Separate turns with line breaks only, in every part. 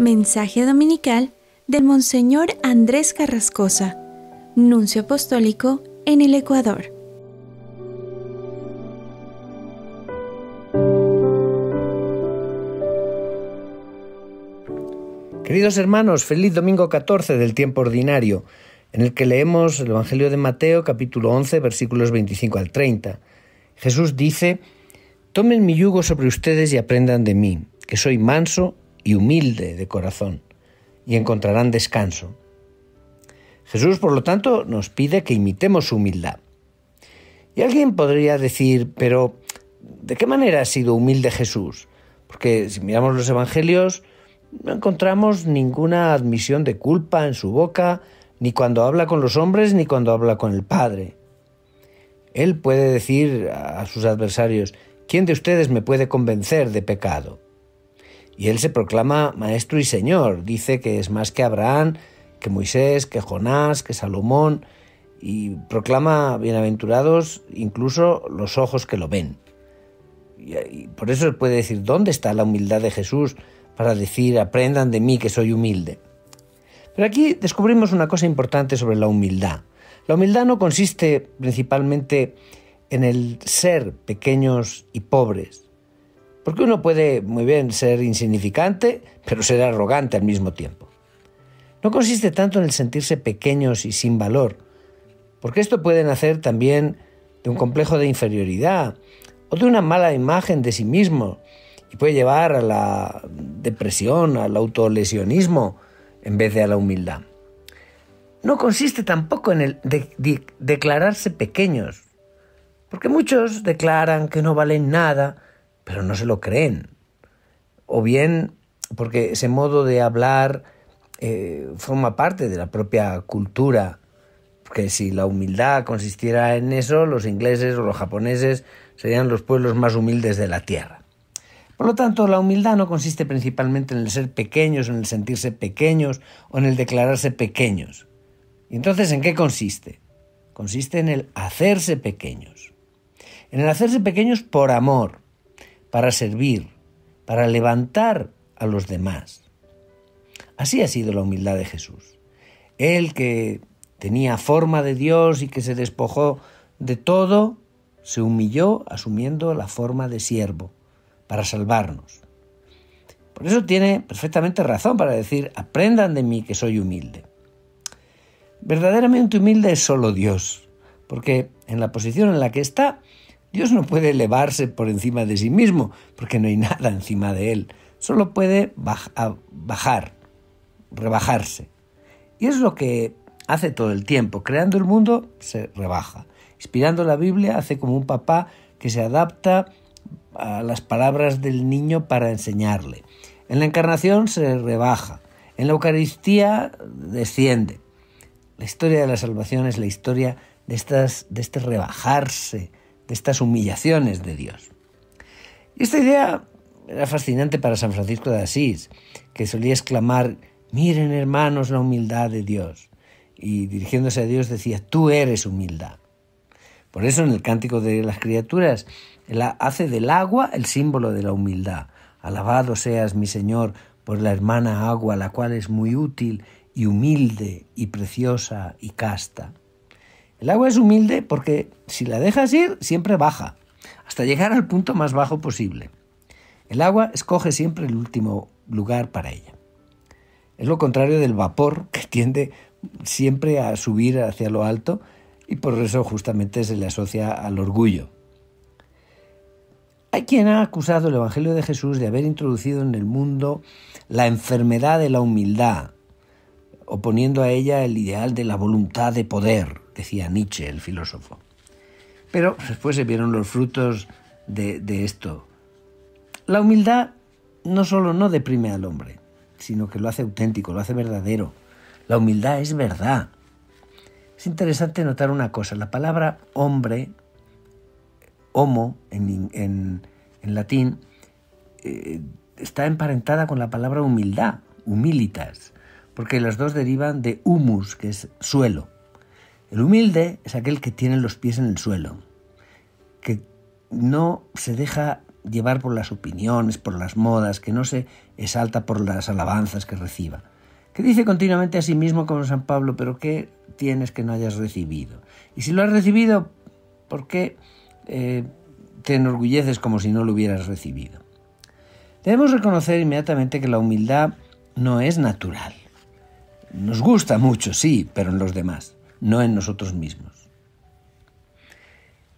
Mensaje dominical del Monseñor Andrés Carrascosa, nuncio apostólico en el Ecuador.
Queridos hermanos, feliz domingo 14 del tiempo ordinario, en el que leemos el Evangelio de Mateo, capítulo 11, versículos 25 al 30. Jesús dice: «Tomen mi yugo sobre ustedes y aprendan de mí, que soy manso y humilde de corazón, y encontrarán descanso». Jesús, por lo tanto, nos pide que imitemos su humildad. Y alguien podría decir: pero ¿de qué manera ha sido humilde Jesús? Porque si miramos los evangelios, no encontramos ninguna admisión de culpa en su boca, ni cuando habla con los hombres, ni cuando habla con el Padre. Él puede decir a sus adversarios: ¿quién de ustedes me puede convencer de pecado? Y él se proclama maestro y señor, dice que es más que Abraham, que Moisés, que Jonás, que Salomón, y proclama bienaventurados incluso los ojos que lo ven. Y por eso él puede decir: ¿dónde está la humildad de Jesús para decir: aprendan de mí que soy humilde? Pero aquí descubrimos una cosa importante sobre la humildad. La humildad no consiste principalmente en el ser pequeños y pobres, porque uno puede muy bien ser insignificante, pero ser arrogante al mismo tiempo. No consiste tanto en el sentirse pequeños y sin valor, porque esto puede nacer también de un complejo de inferioridad o de una mala imagen de sí mismo, y puede llevar a la depresión, al autolesionismo, en vez de a la humildad. No consiste tampoco en el declararse pequeños, porque muchos declaran que no valen nada, pero no se lo creen. O bien porque ese modo de hablar forma parte de la propia cultura, porque si la humildad consistiera en eso, los ingleses o los japoneses serían los pueblos más humildes de la tierra. Por lo tanto, la humildad no consiste principalmente en el ser pequeños, en el sentirse pequeños o en el declararse pequeños. ¿Y entonces en qué consiste? Consiste en el hacerse pequeños. En el hacerse pequeños por amor, para servir, para levantar a los demás. Así ha sido la humildad de Jesús. Él, que tenía forma de Dios y que se despojó de todo, se humilló asumiendo la forma de siervo para salvarnos. Por eso tiene perfectamente razón para decir: aprendan de mí que soy humilde. Verdaderamente humilde es solo Dios, porque en la posición en la que está, Dios no puede elevarse por encima de sí mismo, porque no hay nada encima de él. Solo puede bajar, rebajarse. Y es lo que hace todo el tiempo. Creando el mundo, se rebaja. Inspirando la Biblia, hace como un papá que se adapta a las palabras del niño para enseñarle. En la encarnación se rebaja. En la Eucaristía desciende. La historia de la salvación es la historia de este rebajarse, de estas humillaciones de Dios. Y esta idea era fascinante para San Francisco de Asís, que solía exclamar: miren, hermanos, la humildad de Dios. Y dirigiéndose a Dios decía: tú eres humildad. Por eso en el Cántico de las Criaturas él hace del agua el símbolo de la humildad. Alabado seas, mi Señor, por la hermana agua, la cual es muy útil y humilde y preciosa y casta. El agua es humilde porque si la dejas ir, siempre baja, hasta llegar al punto más bajo posible. El agua escoge siempre el último lugar para ella. Es lo contrario del vapor, que tiende siempre a subir hacia lo alto, y por eso justamente se le asocia al orgullo. Hay quien ha acusado el Evangelio de Jesús de haber introducido en el mundo la enfermedad de la humildad, oponiendo a ella el ideal de la voluntad de poder, decía Nietzsche, el filósofo. Pero después se vieron los frutos de esto. La humildad no solo no deprime al hombre, sino que lo hace auténtico, lo hace verdadero. La humildad es verdad. Es interesante notar una cosa: la palabra hombre, homo, en latín, está emparentada con la palabra humildad, humilitas, porque las dos derivan de humus, que es suelo. El humilde es aquel que tiene los pies en el suelo, que no se deja llevar por las opiniones, por las modas, que no se exalta por las alabanzas que reciba, que dice continuamente a sí mismo como San Pablo, pero ¿qué tienes que no hayas recibido? Y si lo has recibido, ¿por qué te enorgulleces como si no lo hubieras recibido? Debemos reconocer inmediatamente que la humildad no es natural. Nos gusta mucho, sí, pero en los demás, no en nosotros mismos.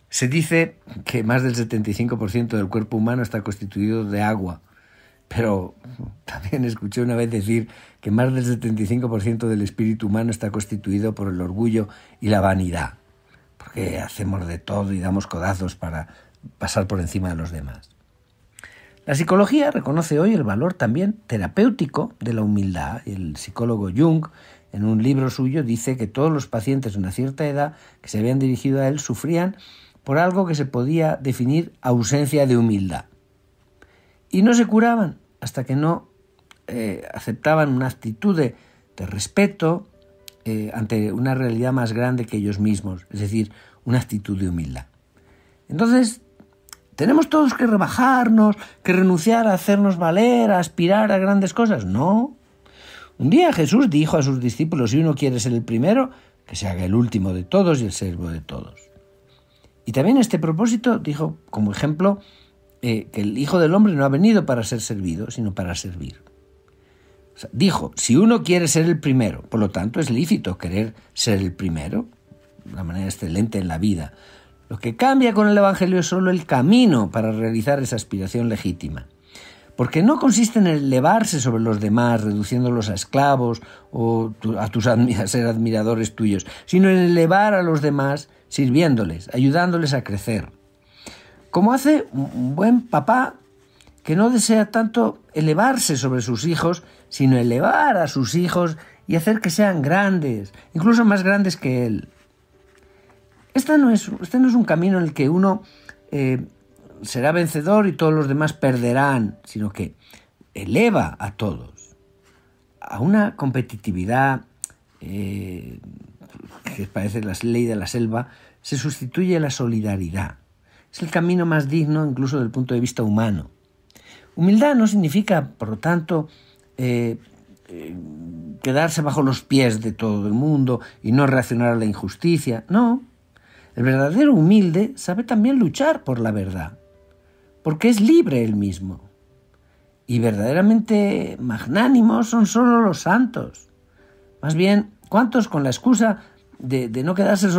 Se dice que más del 75% del cuerpo humano está constituido de agua, pero también escuché una vez decir que más del 75% del espíritu humano está constituido por el orgullo y la vanidad, porque hacemos de todo y damos codazos para pasar por encima de los demás. La psicología reconoce hoy el valor también terapéutico de la humildad. El psicólogo Jung, en un libro suyo, dice que todos los pacientes de una cierta edad que se habían dirigido a él sufrían por algo que se podía definir ausencia de humildad. Y no se curaban hasta que no aceptaban una actitud de respeto ante una realidad más grande que ellos mismos, es decir, una actitud de humildad. Entonces, ¿tenemos todos que rebajarnos, que renunciar a hacernos valer, a aspirar a grandes cosas? No. Un día Jesús dijo a sus discípulos, si uno quiere ser el primero, que se haga el último de todos y el siervo de todos. Y también a este propósito dijo, como ejemplo, que el Hijo del Hombre no ha venido para ser servido, sino para servir. O sea, dijo, si uno quiere ser el primero, por lo tanto es lícito querer ser el primero, de una manera excelente en la vida. Lo que cambia con el Evangelio es solo el camino para realizar esa aspiración legítima. Porque no consiste en elevarse sobre los demás, reduciéndolos a esclavos o a ser admiradores tuyos, sino en elevar a los demás sirviéndoles, ayudándoles a crecer. Como hace un buen papá que no desea tanto elevarse sobre sus hijos, sino elevar a sus hijos y hacer que sean grandes, incluso más grandes que él. Este no es un camino en el que uno será vencedor y todos los demás perderán, sino que eleva a todos a una competitividad que parece la ley de la selva. Se sustituye la solidaridad. Es el camino más digno incluso desde el punto de vista humano. Humildad no significa, por lo tanto, quedarse bajo los pies de todo el mundo y no reaccionar a la injusticia. No. El verdadero humilde sabe también luchar por la verdad, porque es libre él mismo. Y verdaderamente magnánimos son solo los santos. Más bien, ¿cuántos con la excusa de no quedarse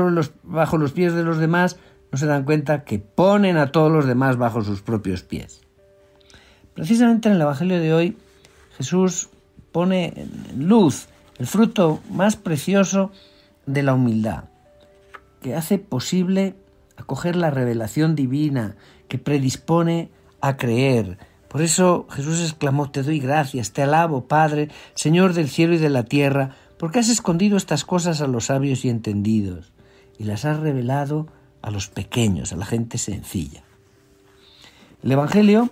bajo los pies de los demás no se dan cuenta que ponen a todos los demás bajo sus propios pies? Precisamente en el Evangelio de hoy, Jesús pone en luz el fruto más precioso de la humildad, que hace posible acoger la revelación divina, que predispone a creer. Por eso Jesús exclamó, te doy gracias, te alabo, Padre, Señor del cielo y de la tierra, porque has escondido estas cosas a los sabios y entendidos, y las has revelado a los pequeños, a la gente sencilla. El Evangelio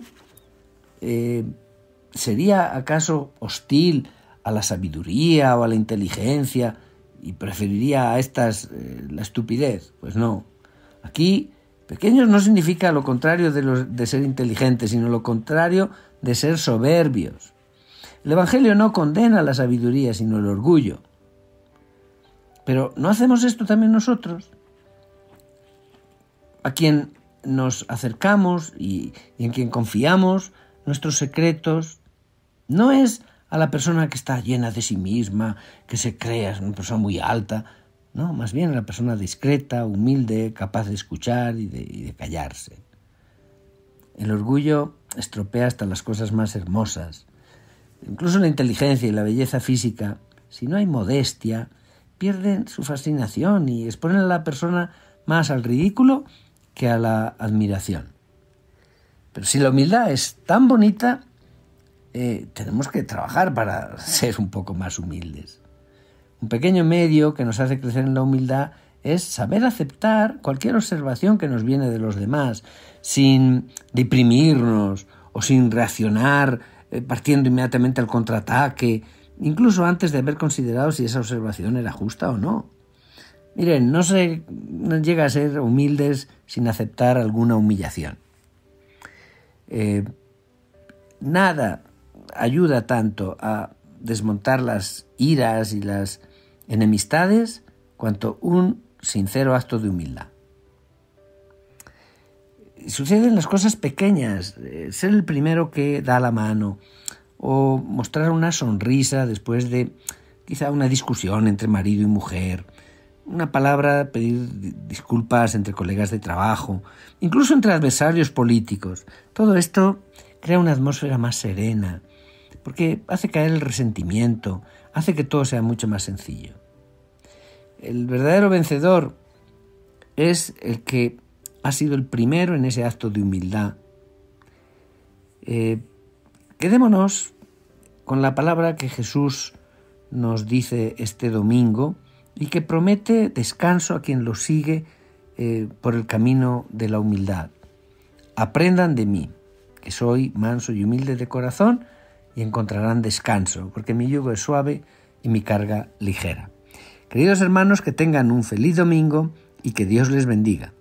¿sería acaso hostil a la sabiduría o a la inteligencia y preferiría a estas la estupidez? Pues no. Aquí, pequeños no significa lo contrario de ser inteligentes, sino lo contrario de ser soberbios. El Evangelio no condena la sabiduría, sino el orgullo. Pero ¿no hacemos esto también nosotros? A quien nos acercamos y en quien confiamos nuestros secretos, no es a la persona que está llena de sí misma, que se crea, es una persona muy alta, no, más bien a la persona discreta, humilde, capaz de escuchar y de callarse. El orgullo estropea hasta las cosas más hermosas. Incluso la inteligencia y la belleza física, si no hay modestia, pierden su fascinación y exponen a la persona más al ridículo que a la admiración. Pero si la humildad es tan bonita, tenemos que trabajar para ser un poco más humildes. Un pequeño medio que nos hace crecer en la humildad es saber aceptar cualquier observación que nos viene de los demás, sin deprimirnos o sin reaccionar partiendo inmediatamente al contraataque, incluso antes de haber considerado si esa observación era justa o no. Miren, no llega a ser humildes sin aceptar alguna humillación. Nada ayuda tanto a desmontar las iras y las enemistades cuanto un sincero acto de humildad. Suceden las cosas pequeñas, ser el primero que da la mano o mostrar una sonrisa después de quizá una discusión entre marido y mujer, una palabra, pedir disculpas entre colegas de trabajo, incluso entre adversarios políticos. Todo esto crea una atmósfera más serena, porque hace caer el resentimiento, hace que todo sea mucho más sencillo. El verdadero vencedor es el que ha sido el primero en ese acto de humildad. Quedémonos con la palabra que Jesús nos dice este domingo y que promete descanso a quien lo sigue por el camino de la humildad. Aprendan de mí, que soy manso y humilde de corazón, y encontrarán descanso, porque mi yugo es suave y mi carga ligera. Queridos hermanos, que tengan un feliz domingo y que Dios les bendiga.